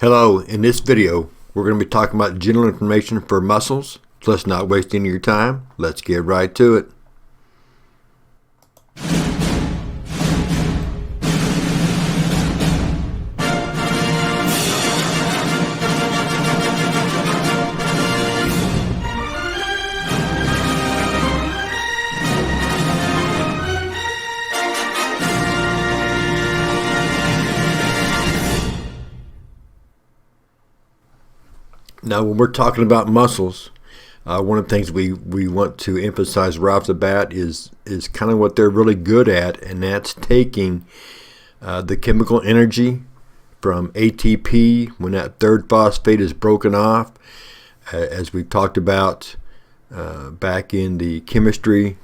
Hello, in this video we're going to be talking about general information for muscles. So let's not waste any of your time. Let's get right to it. Now, when we're talking about muscles, one of the things we want to emphasize right off the bat is kind of what they're really good at, and that's taking the chemical energy from ATP when that third phosphate is broken off, as we talked about back in the chemistry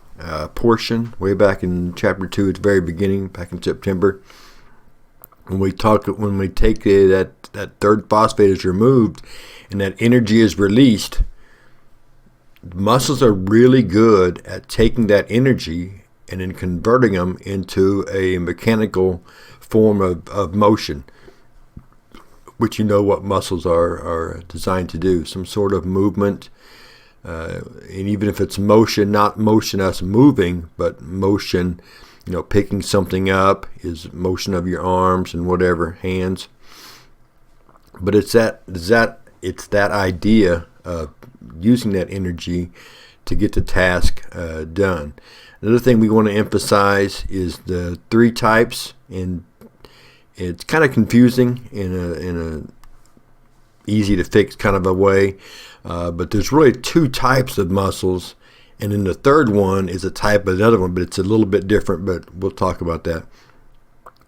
portion, way back in chapter 2 at the very beginning, back in September. When we take that third phosphate is removed and that energy is released, muscles are really good at taking that energy and then converting them into a mechanical form of motion, which you know what muscles are designed to do, some sort of movement. And even if it's motion, not motion us moving, but motion, picking something up is motion of your arms and whatever, hands. But it's that idea of using that energy to get the task done. Another thing we want to emphasize is the three types, and it's kind of confusing in a easy to fix kind of a way, but there's really two types of muscles, and then the third one is a type of another one, but it's a little bit different, but we'll talk about that.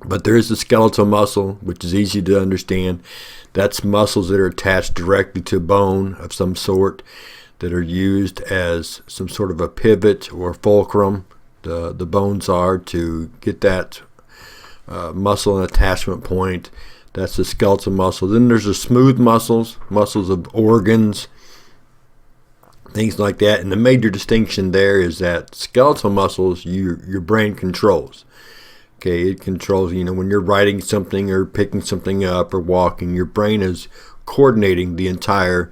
But there is the skeletal muscle, which is easy to understand. That's muscles that are attached directly to bone of some sort, that are used as some sort of a pivot or fulcrum. The bones are to get that muscle and attachment point. That's the skeletal muscle. Then there's the smooth muscles of organs, things like that. And the major distinction there is that skeletal muscles your brain controls. Okay, it controls, when you're writing something or picking something up or walking, your brain is coordinating the entire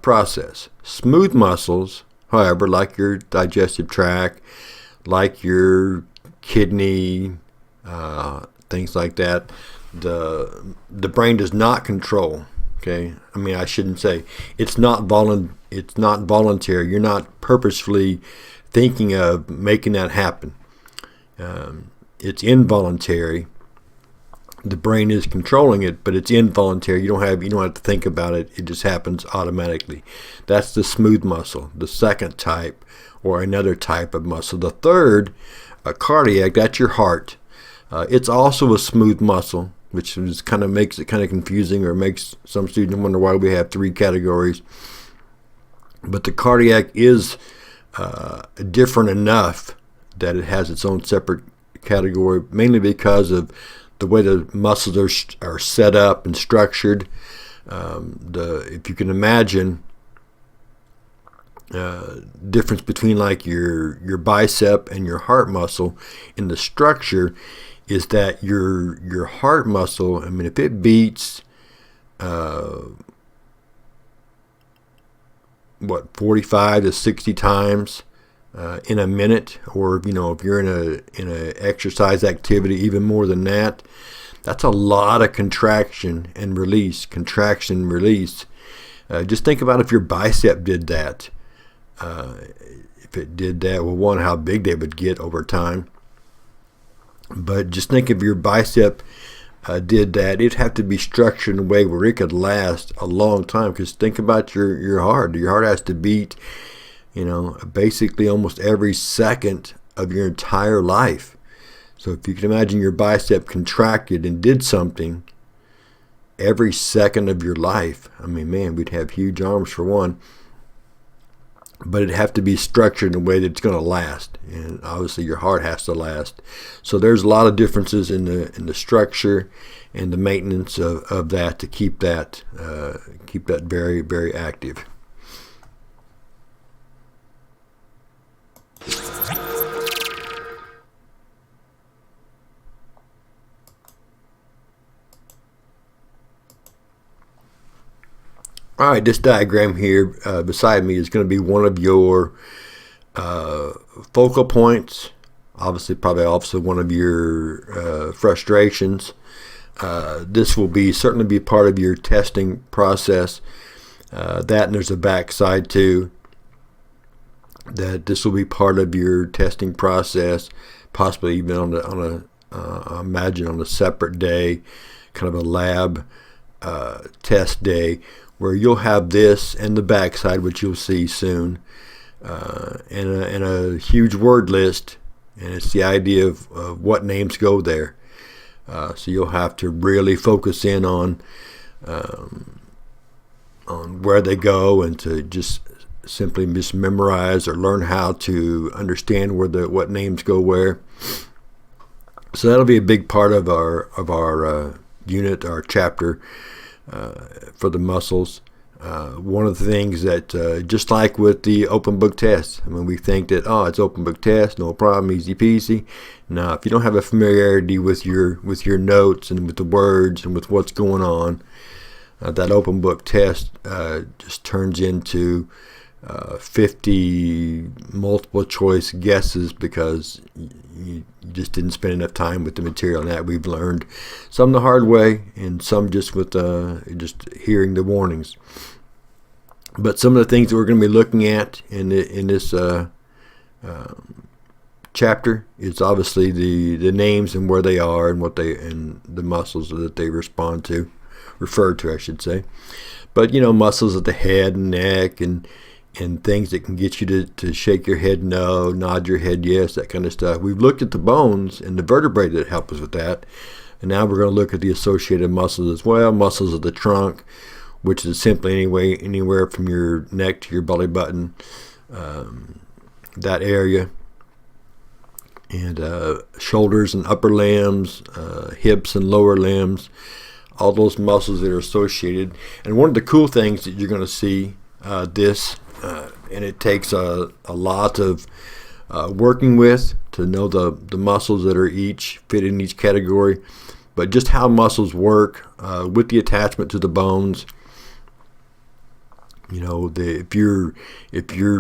process. Smooth muscles, however, like your digestive tract, like your kidney, things like that, the brain does not control. Okay, I shouldn't say it's not voluntary. You're not purposefully thinking of making that happen. It's involuntary. The brain is controlling it, but it's involuntary. You don't have to think about it. It just happens automatically. That's the smooth muscle, the second type, or another type of muscle. The third, cardiac, that's your heart. It's also a smooth muscle, which makes it kind of confusing, or makes some students wonder why we have three categories. But the cardiac is different enough that it has its own separate category, mainly because of the way the muscles are set up and structured. If you can imagine difference between like your bicep and your heart muscle in the structure is that your heart muscle, if it beats 45 to 60 times in a minute, or if you're in a exercise activity even more than that, that's a lot of contraction and release. Just think about if your bicep did that. If it did that, well, one, how big they would get over time. But just think if your bicep did that, it'd have to be structured in a way where it could last a long time. Because think about your heart. Your heart has to beat basically almost every second of your entire life. So if you can imagine your bicep contracted and did something every second of your life, we'd have huge arms for one. But it'd have to be structured in a way that it's going to last, and obviously your heart has to last. So there's a lot of differences in the structure and the maintenance of that to keep that very, very active. All right, this diagram here beside me is going to be one of your focal points. Obviously, probably also one of your frustrations. This will certainly be part of your testing process. That, and there's a back side too. That this will be part of your testing process, possibly even I imagine on a separate day, kind of a lab test day, where you'll have this and the backside, which you'll see soon, and a huge word list, and it's the idea of what names go there. So you'll have to really focus in on where they go, and to just simply memorize or learn how to understand what names go where. So that'll be a big part of our unit, our chapter for the muscles. One of the things that, just like with the open book test, I mean, we think that, it's open book test, no problem, easy peasy. Now, if you don't have a familiarity with your notes and with the words and with what's going on, that open book test just turns into 50 multiple choice guesses, because you just didn't spend enough time with the material. And that we've learned some the hard way, and some just with just hearing the warnings. But some of the things that we're going to be looking at in this chapter is obviously the names and where they are and and the muscles that they refer to, I should say. But muscles at the head and neck, and things that can get you to shake your head no, nod your head yes, that kind of stuff. We've looked at the bones and the vertebrae that help us with that, and now we're going to look at the associated muscles as well. Muscles of the trunk, which is simply anywhere from your neck to your belly button, that area, and shoulders and upper limbs, hips and lower limbs, all those muscles that are associated. And one of the cool things that you're going to see and it takes a lot of working with to know the muscles that are fit in each category, but just how muscles work with the attachment to the bones. If you're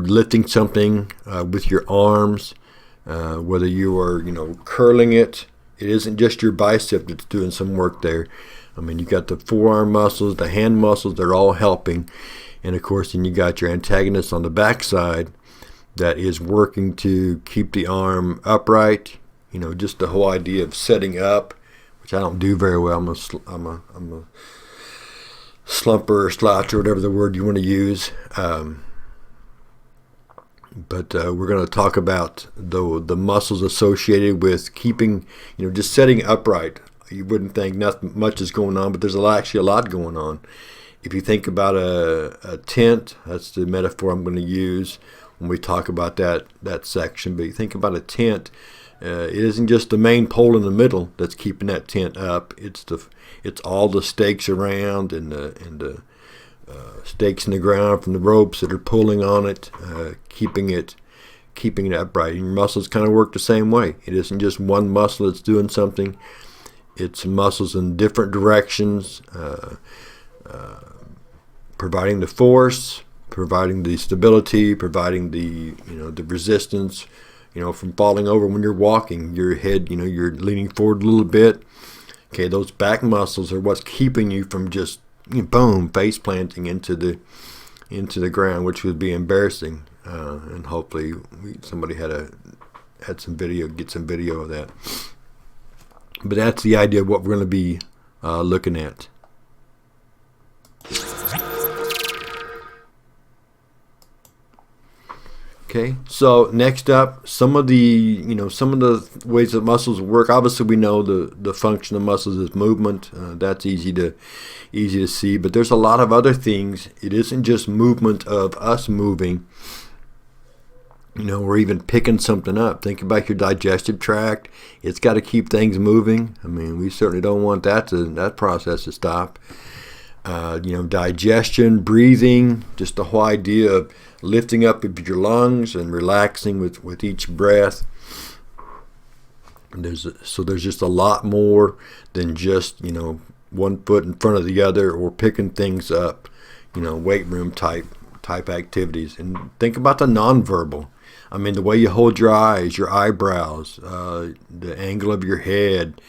lifting something with your arms, whether you are curling it isn't just your bicep that's doing some work there. I mean, you got the forearm muscles, the hand muscles, they're all helping. And of course, then you got your antagonist on the backside that is working to keep the arm upright. Just the whole idea of setting up, which I don't do very well. I'm a slumper or slouch or whatever the word you want to use. But we're going to talk about the muscles associated with keeping, just setting upright. You wouldn't think nothing much is going on, but there's actually a lot going on. If you think about a tent, that's the metaphor I'm going to use when we talk about that section. But you think about a tent, it isn't just the main pole in the middle that's keeping that tent up. It's all the stakes around, and the stakes in the ground from the ropes that are pulling on it, keeping it upright. And your muscles kind of work the same way. It isn't just one muscle that's doing something. It's muscles in different directions, providing the force, providing the stability, providing the resistance, from falling over when you're walking. Your head, you're leaning forward a little bit. Okay, those back muscles are what's keeping you from just boom, face planting into the ground, which would be embarrassing. And hopefully somebody get some video of that. But that's the idea of what we're going to be looking at. Okay, so next up, some of the ways that muscles work. Obviously, we know the function of muscles is movement. That's easy to see. But there's a lot of other things. It isn't just movement of us moving. Or even picking something up. Think about your digestive tract. It's got to keep things moving. I mean, we certainly don't want that process to stop. Digestion, breathing, just the whole idea of lifting up of your lungs and relaxing with each breath. There's just a lot more than just one foot in front of the other or picking things up. weight room type activities. And think about the nonverbal. I mean, the way you hold your eyes, your eyebrows, the angle of your head,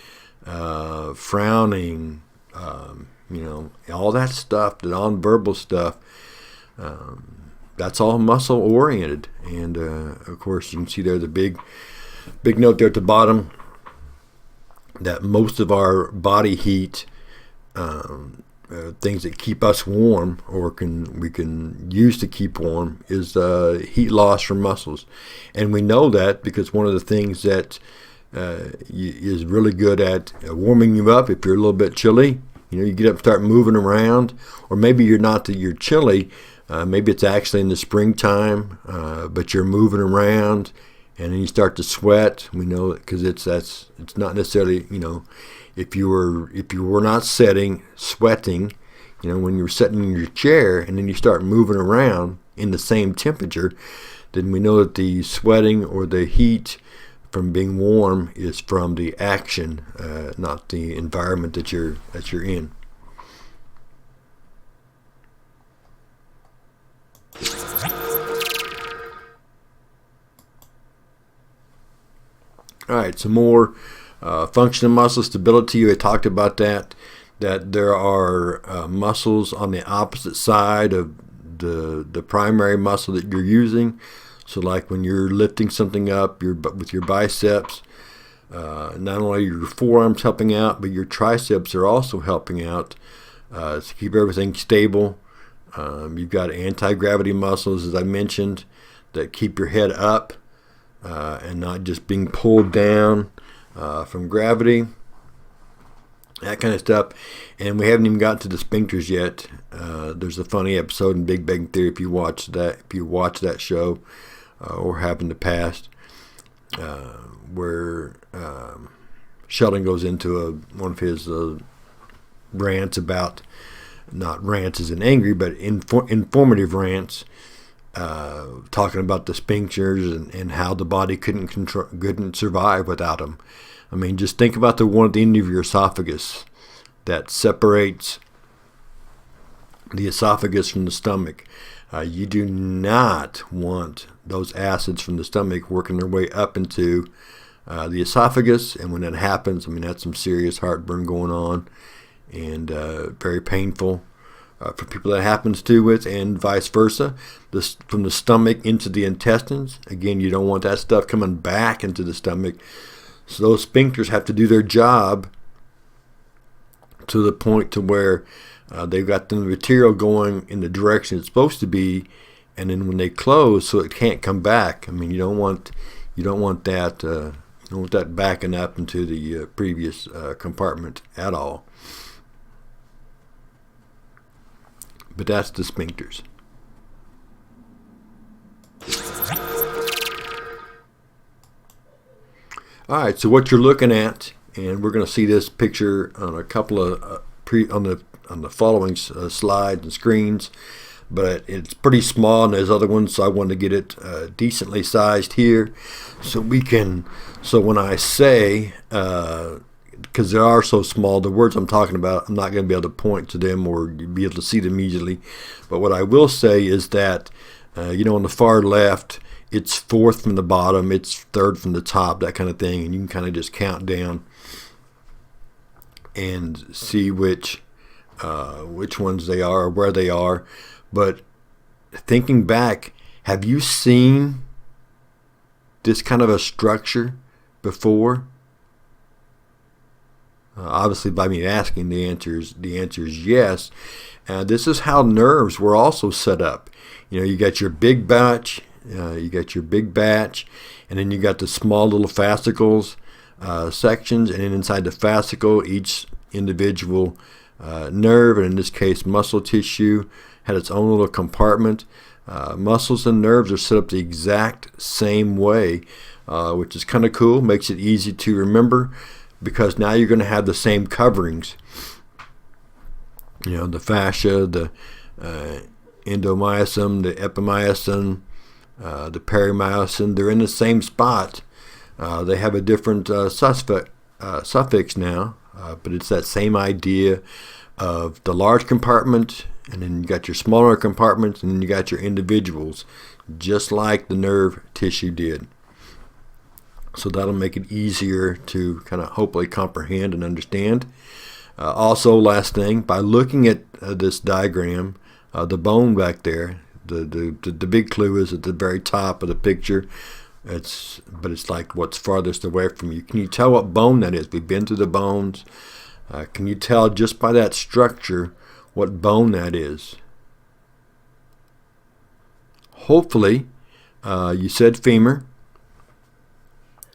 frowning, all that stuff, the nonverbal stuff. That's all muscle oriented. And of course, you can see there the big note there at the bottom that most of our body heat, things that keep us warm or we can use to keep warm, is heat loss from muscles. And we know that because one of the things that is really good at warming you up if you're a little bit chilly, you get up and start moving around, or maybe you're chilly, maybe it's actually in the springtime, but you're moving around and then you start to sweat. We know it because it's not necessarily, if you were not sweating, when you were sitting in your chair and then you start moving around in the same temperature, then we know that the sweating or the heat from being warm is from the action, not the environment that you're in. All right, some more function of muscle stability. I talked about that there are muscles on the opposite side of the primary muscle that you're using. So like when you're lifting something up with your biceps, not only are your forearms helping out, but your triceps are also helping out to keep everything stable. You've got anti-gravity muscles, as I mentioned, that keep your head up and not just being pulled down from gravity, that kind of stuff. And we haven't even got to the sphincters yet. There's a funny episode in Big Bang Theory if you watch that show or have in the past, where Sheldon goes into one of his rants about, not rants as in angry, but informative rants, talking about the sphincters and how the body couldn't survive without them. I mean, just think about the one at the end of your esophagus that separates the esophagus from the stomach. You do not want those acids from the stomach working their way up into the esophagus, and when that happens, I mean, that's some serious heartburn going on, and very painful for people that happens to it, and vice versa. From the stomach into the intestines, again, you don't want that stuff coming back into the stomach. So those sphincters have to do their job to the point to where they've got the material going in the direction it's supposed to be, and then when they close, so it can't come back. I mean, you don't want that backing up into the previous compartment at all. But that's the sphincters. All right, so what you're looking at, and we're going to see this picture on a couple of on the following slides and screens, but it's pretty small, and there's other ones, so I wanted to get it decently sized here, so when I say, because they are so small, the words I'm talking about, I'm not going to be able to point to them or be able to see them easily, but what I will say is that, on the far left, it's fourth from the bottom, it's third from the top, that kind of thing, and you can kind of just count down and see which ones they are or where they are. But thinking back, have you seen this kind of a structure before? Obviously, by me asking, the answer is yes. This is how nerves were also set up. You got your big batch. You got your big batch, and then you got the small little fascicles sections, and then inside the fascicle, each individual nerve, and in this case muscle tissue, had its own little compartment. Muscles and nerves are set up the exact same way, which is kind of cool, makes it easy to remember, because now you're going to have the same coverings. The fascia, the endomysium, the epimysium, the perimysium, they're in the same spot. They have a different suffix now, but it's that same idea of the large compartment and then you got your smaller compartments, and then you got your individuals, just like the nerve tissue did. So that'll make it easier to kind of hopefully comprehend and understand. Also, last thing, by looking at this diagram, the bone back there, the big clue is at the very top of the picture. But it's like what's farthest away from you. Can you tell what bone that is? We've been through the bones. Can you tell just by that structure what bone that is? Hopefully, you said femur.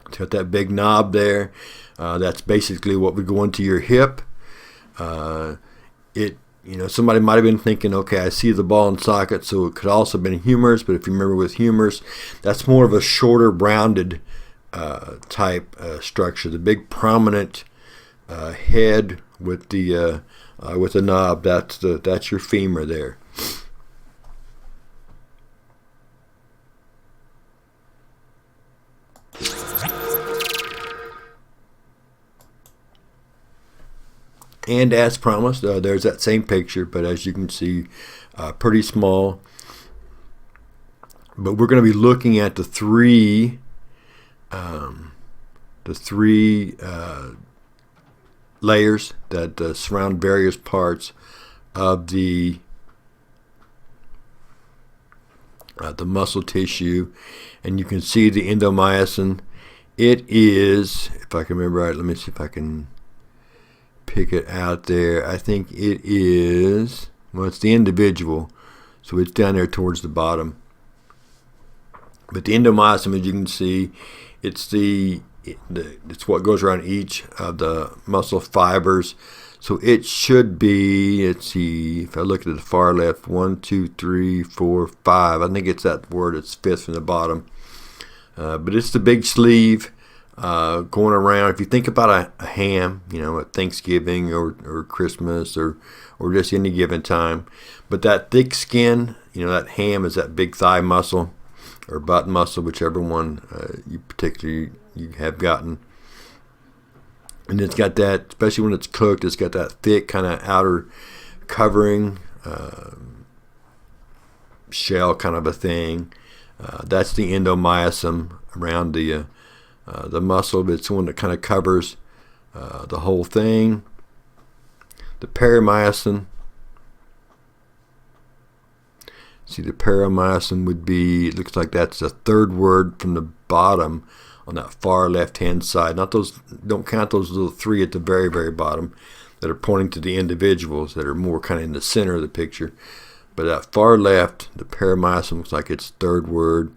It's got that big knob there. That's basically what would go into your hip. Somebody might have been thinking, okay, I see the ball and socket, so it could also have been humerus. But if you remember with humerus, that's more of a shorter, rounded type structure. The big prominent head with the knob, that's your femur there. And as promised, there's that same picture, but as you can see, pretty small. But we're going to be looking at the three layers that surround various parts of the muscle tissue, and you can see the endomyosin. It is, if I can remember right, let me see if I can pick it out there. I think it is, well, it's the individual, so it's down there towards the bottom. But the endomyosin, as you can see, it's what goes around each of the muscle fibers. So it should be, let's see, if I look at the far left, 1, 2, 3, 4, 5. I think it's that word, it's fifth from the bottom. But it's the big sleeve going around. If you think about a ham, at Thanksgiving or Christmas or just any given time. But that thick skin, that ham is that big thigh muscle or butt muscle, whichever one you have gotten. And it's got that, especially when it's cooked, it's got that thick kind of outer covering shell kind of a thing. That's the endomyosin around the muscle, but it's the one that kind of covers the whole thing. The perimyosin. See, the perimyosin would be, it looks like that's the third word from the bottom on that far left-hand side. Not those, don't count those little three at the very, very bottom that are pointing to the individuals that are more kind of in the center of the picture. But that far left, the perimyosin looks like it's third word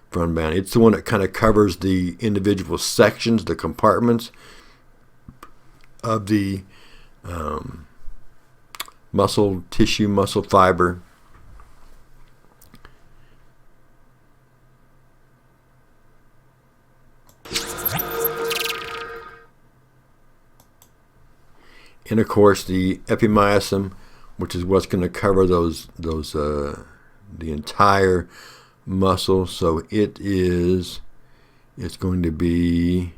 from down. It's the one that kind of covers the individual sections, the compartments of the muscle tissue, muscle fiber. And of course the epimyosin, which is what's going to cover the entire muscle. So it's going to be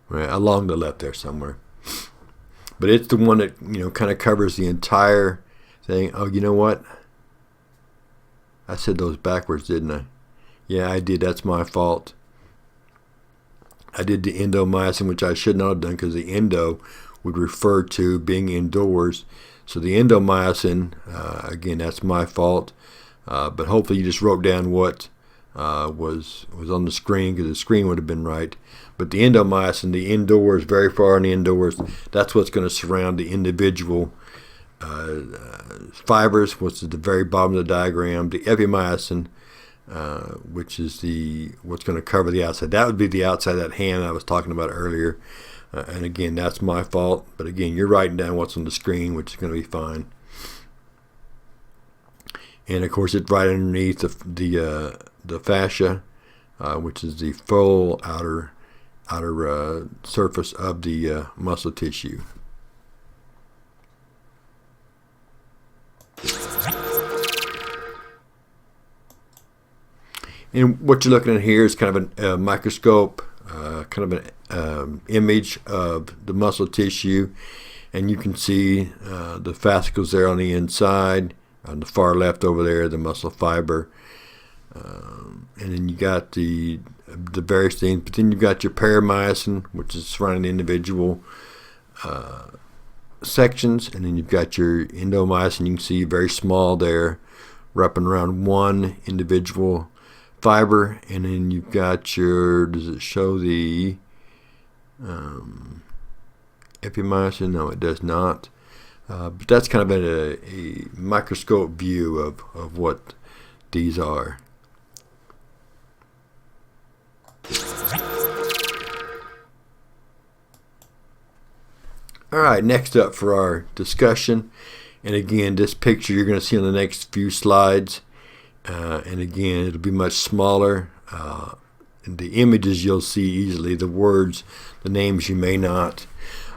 right along the left there somewhere. But it's the one that kind of covers the entire thing. Oh, you know what? I said those backwards, didn't I? Yeah, I did. That's my fault. I did the endomyosin, which I should not have done because the endo would refer to being indoors. So the endomyosin, again, that's my fault. But hopefully you just wrote down what was on the screen, because the screen would have been right. But the endomyosin, the indoors, very far in the indoors, that's what's going to surround the individual fibers, which is at the very bottom of the diagram. The epimyosin, which is what's going to cover the outside. That would be the outside of that hand I was talking about earlier. And again, that's my fault. But again, you're writing down what's on the screen, which is going to be fine. And of course, it's right underneath the fascia, which is the full outer surface of the muscle tissue. And what you're looking at here is kind of a microscope, kind of an image of the muscle tissue. and you can see the fascicles there on the inside. On the far left over there, the muscle fiber, and then you got the various things. But then you got your paramyosin, which is surrounding the individual sections, and then you've got your endomyosin. You can see very small there, wrapping around one individual fiber, and then you've got your. Does it show the epimyosin? No, it does not. But that's kind of a microscope view of what these are. All right, next up for our discussion, and again, this picture you're going to see on the next few slides, and again, it'll be much smaller. And the images you'll see easily, the words, the names you may not.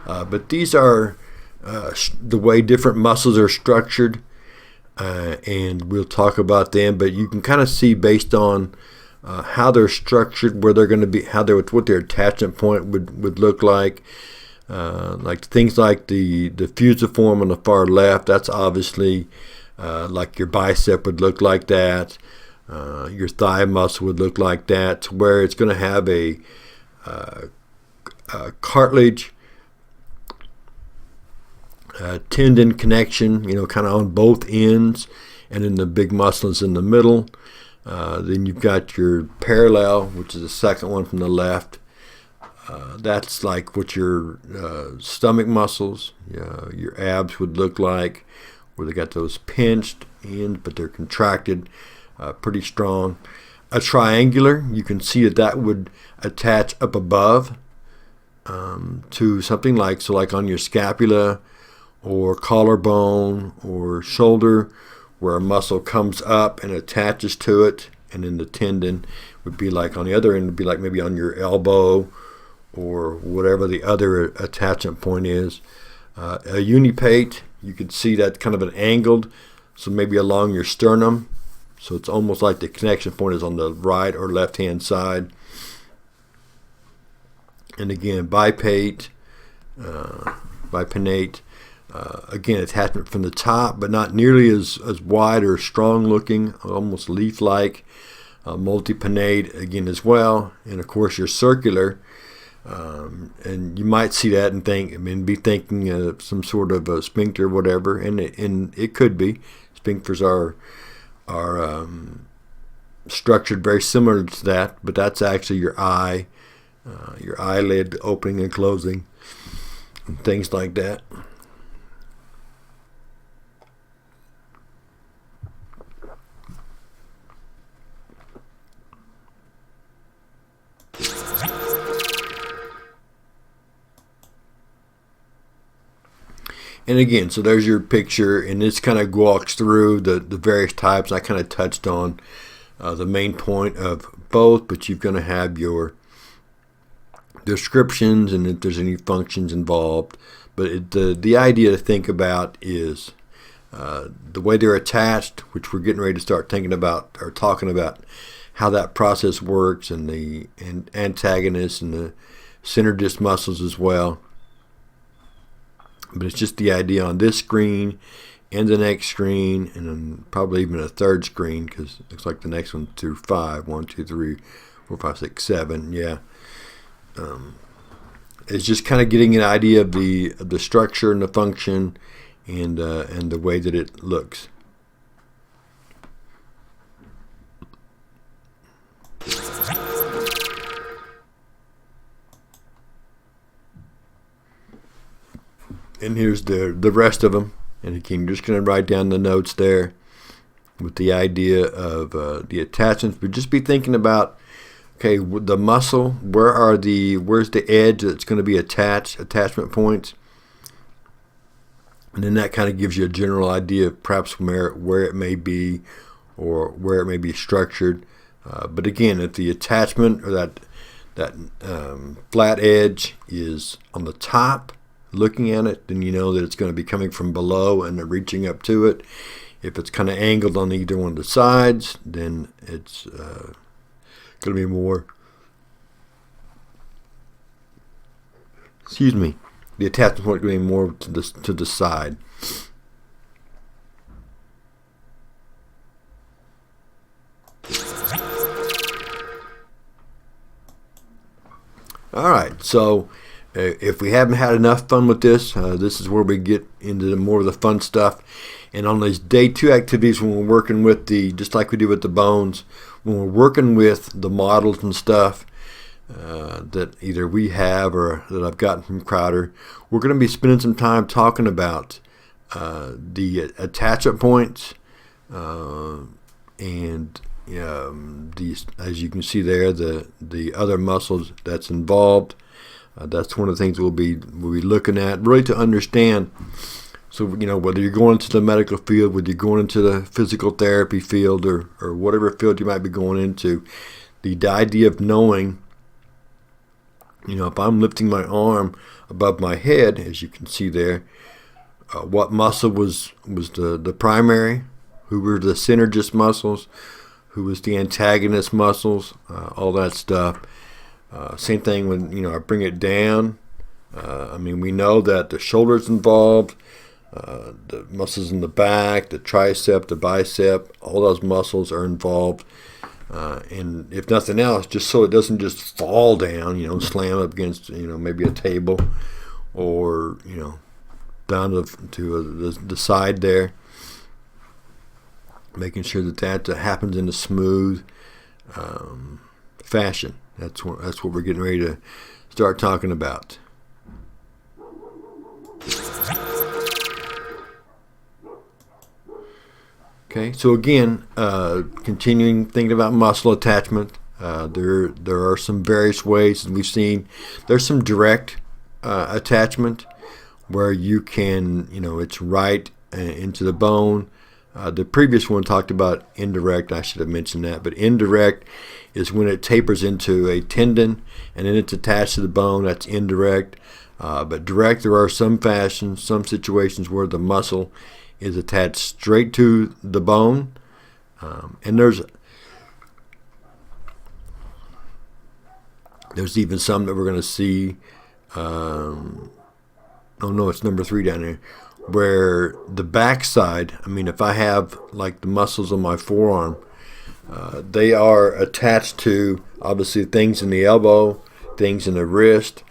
But these are the way different muscles are structured, and we'll talk about them. But you can kind of see based on how they're structured, where they're going to be, what their attachment point would look like. Like things like the fusiform on the far left, that's obviously like your bicep would look like that. Your thigh muscle would look like that, to where it's going to have a cartilage tendon connection, kind of on both ends, and then the big muscle is in the middle. Then you've got your parallel, which is the second one from the left. That's like what your stomach muscles, your abs would look like, where they got those pinched ends, but they're contracted pretty strong. A triangular, you can see that would attach up above to something like on your scapula or collarbone or shoulder, where a muscle comes up and attaches to it, and then the tendon would be like on the other end, would be like maybe on your elbow or whatever the other attachment point is. A unipate, you could see that kind of an angled, so maybe along your sternum, so it's almost like the connection point is on the right or left hand side. And again, bipate, bipinnate, again, attachment from the top, but not nearly as wide or strong looking, almost leaf-like. Multipinnate again as well, and of course your circular, and you might see that and be thinking of some sort of a sphincter, whatever, and it could be. Sphincters are structured very similar to that, but that's actually your eye, your eyelid opening and closing, and things like that. And again, so there's your picture, and this kind of walks through the various types. I kind of touched on the main point of both, but you're going to have your descriptions and if there's any functions involved. But the idea to think about is the way they're attached, which we're getting ready to start thinking about or talking about how that process works, and the antagonist and the synergist muscles as well. But it's just the idea on this screen and the next screen, and then probably even a third screen, because it looks like the next one through 5. 1, 2, 3, 4, 5, 6, 7. Yeah. It's just kind of getting an idea of the structure and the function and the way that it looks. And here's the rest of them. And again, you're just going to write down the notes there with the idea of the attachments. But just be thinking about, okay, the muscle, where's the edge that's going to be attachment points. And then that kind of gives you a general idea of perhaps where it may be or where it may be structured. But again, if the attachment or that flat edge is on the top, looking at it, then you know that it's going to be coming from below and reaching up to it. If it's kind of angled on either one of the sides, then it's going to be more the attachment point going more to the side. All right, so if we haven't had enough fun with this, this is where we get into more of the fun stuff. And on these day 2 activities, when we're working with just like we do with the bones, when we're working with the models and stuff that either we have or that I've gotten from Crowder, we're going to be spending some time talking about the attachment points and these, as you can see there, the other muscles that's involved. That's one of the things we'll be looking at, really to understand. So whether you're going into the medical field, whether you're going into the physical therapy field, or whatever field you might be going into, the idea of knowing, if I'm lifting my arm above my head, as you can see there, what muscle was the primary, who were the synergist muscles, who was the antagonist muscles, all that stuff. Same thing when I bring it down. We know that the shoulder's involved, the muscles in the back, the tricep, the bicep, all those muscles are involved. And if nothing else, just so it doesn't just fall down, slam up against maybe a table, or down to the side there. Making sure that happens in a smooth fashion. That's what we're getting ready to start talking about. Okay, so again, continuing thinking about muscle attachment, there are some various ways, and we've seen there's some direct attachment where you can, it's right into the bone. The previous one talked about indirect. I should have mentioned that, but indirect is when it tapers into a tendon and then it's attached to the bone. That's indirect. But direct, there are some fashions, some situations where the muscle is attached straight to the bone, and there's even some that we're going to see. Oh no, it's number 3 down there, where the backside, if I have like the muscles on my forearm, they are attached to obviously things in the elbow, things in the wrist,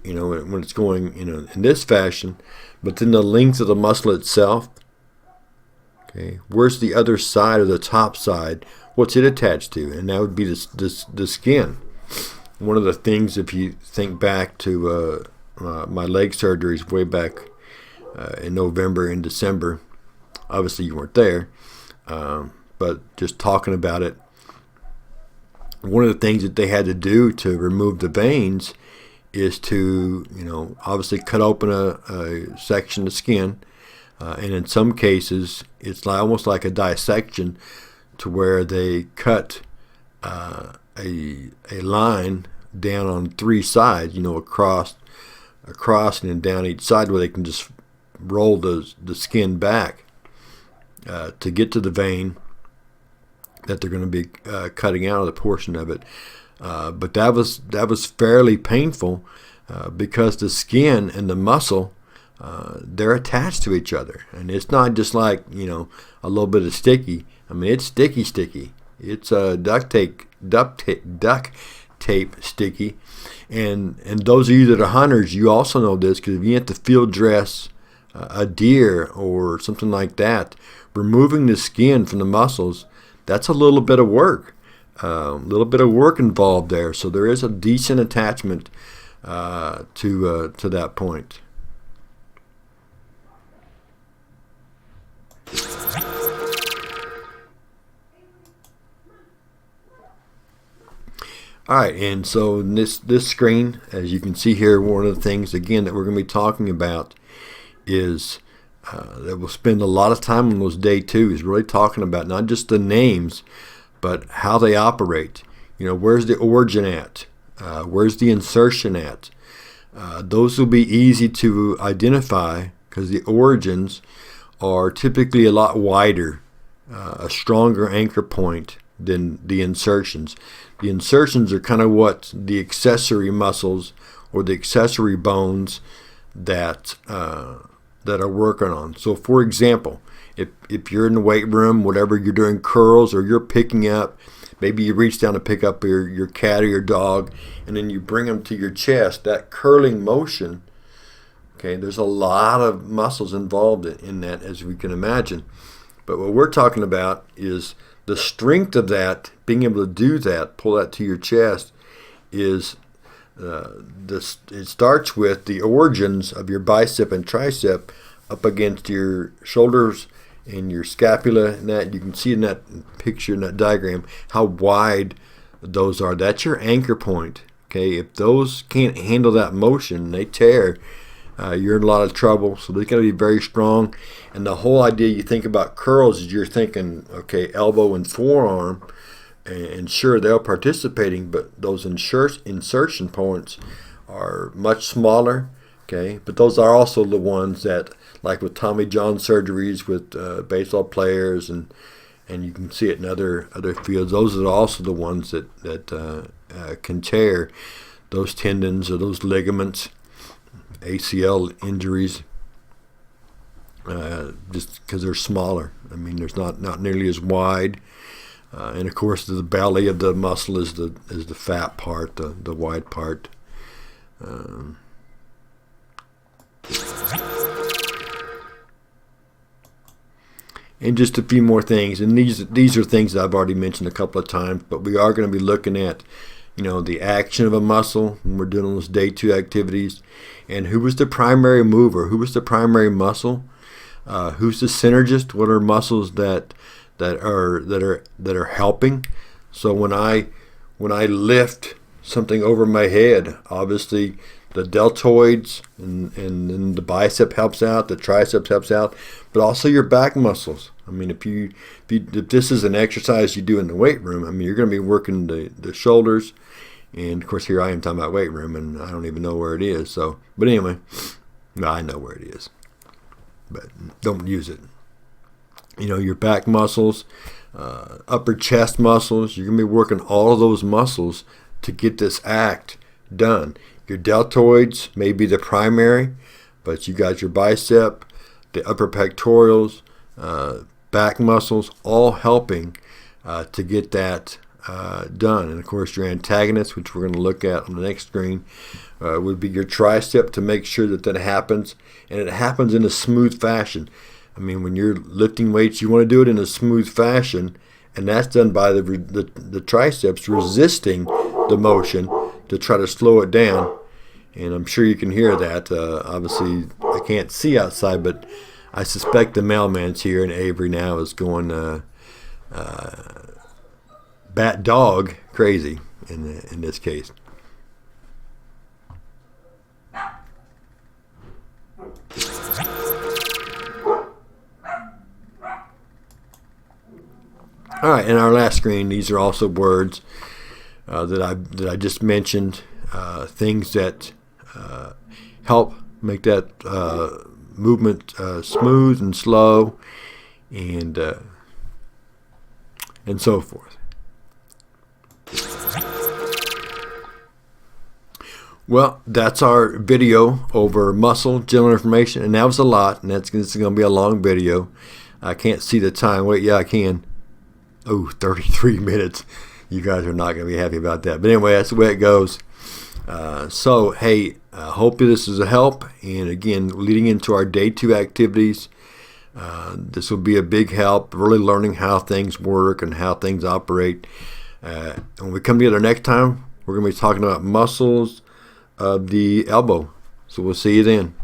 when it's going, in this fashion, but then the length of the muscle itself. Okay, where's the other side of the top side? What's it attached to? And that would be the skin. One of the things, if you think back to my leg surgeries way back in November and December, obviously you weren't there, but just talking about it, one of the things that they had to do to remove the veins is to, obviously cut open a section of skin, and in some cases it's almost like a dissection, to where they cut a line down on 3 sides, across and then down each side, where they can just roll the skin back to get to the vein that they're going to be cutting out of the portion of it. But that was fairly painful because the skin and the muscle, they're attached to each other, and it's not just like a little bit of sticky. It's sticky. It's duct tape sticky. And those of you that are hunters, you also know this, because if you have to field dress a deer or something like that, removing the skin from the muscles, that's a little bit of work. A little bit of work involved there. So there is a decent attachment to that point. All right, and so this screen, as you can see here, one of the things again that we're going to be talking about is that we'll spend a lot of time on those day 2 is really talking about not just the names, but how they operate. Where's the origin at? Where's the insertion at? Those will be easy to identify because the origins are typically a lot wider, a stronger anchor point than the insertions. The insertions are kind of what the accessory muscles or the accessory bones that that are working on. So, for example, if you're in the weight room, whatever you're doing, curls, or you're picking up, maybe you reach down to pick up your cat or your dog, and then you bring them to your chest, that curling motion, okay, there's a lot of muscles involved in that, as we can imagine. But what we're talking about is the strength of that, being able to do that, pull that to your chest, is it starts with the origins of your bicep and tricep up against your shoulders and your scapula, and that you can see in that picture, in that diagram, how wide those are. That's your anchor point. Okay, if those can't handle that motion, they tear. You're in a lot of trouble. So they're going to be very strong. And the whole idea, you think about curls, is you're thinking, okay, elbow and forearm, and sure, they're participating, but those insertion points are much smaller. Okay, but those are also the ones that, like with Tommy John surgeries with baseball players, and you can see it in other fields. Those are also the ones that can tear those tendons or those ligaments, ACL injuries, just because they're smaller. I mean, there's not nearly as wide. And of course, the belly of the muscle is the fat part, the wide part. And just a few more things, and these are things that I've already mentioned a couple of times, but we are going to be looking at, the action of a muscle when we're doing those day 2 activities, and who was the primary mover, who was the primary muscle, who's the synergist, what are muscles that are helping. So when I lift something over my head, obviously the deltoids and the bicep helps out, the triceps helps out, but also your back muscles. I mean, if this is an exercise you do in the weight room, I mean, you're going to be working the shoulders, and of course here I am talking about weight room, and I don't even know where it is. So, but anyway, I know where it is, but don't use it. Your back muscles, upper chest muscles, you're going to be working all of those muscles to get this act done. Your deltoids may be the primary, but you got your bicep, the upper pectorals, back muscles, all helping to get that done. And of course, your antagonist, which we're going to look at on the next screen, would be your tricep, to make sure that happens, and it happens in a smooth fashion. I mean, when you're lifting weights, you want to do it in a smooth fashion, and that's done by the triceps resisting the motion to try to slow it down. And I'm sure you can hear that. Obviously, I can't see outside, but I suspect the mailman's here, and Avery now is going bat dog crazy in this case. All right, in our last screen, these are also words that I just mentioned, things that help make that movement smooth and slow, and so forth. Well, that's our video over muscle general information, and that was a lot, and this is going to be a long video. I can't see the time. Wait, yeah, I can. Oh, 33 minutes. You guys are not going to be happy about that. But anyway, that's the way it goes. So, hey, hope this is a help. And again, leading into our day 2 activities, this will be a big help, really learning how things work and how things operate. When we come together next time, we're going to be talking about muscles of the elbow. So we'll see you then.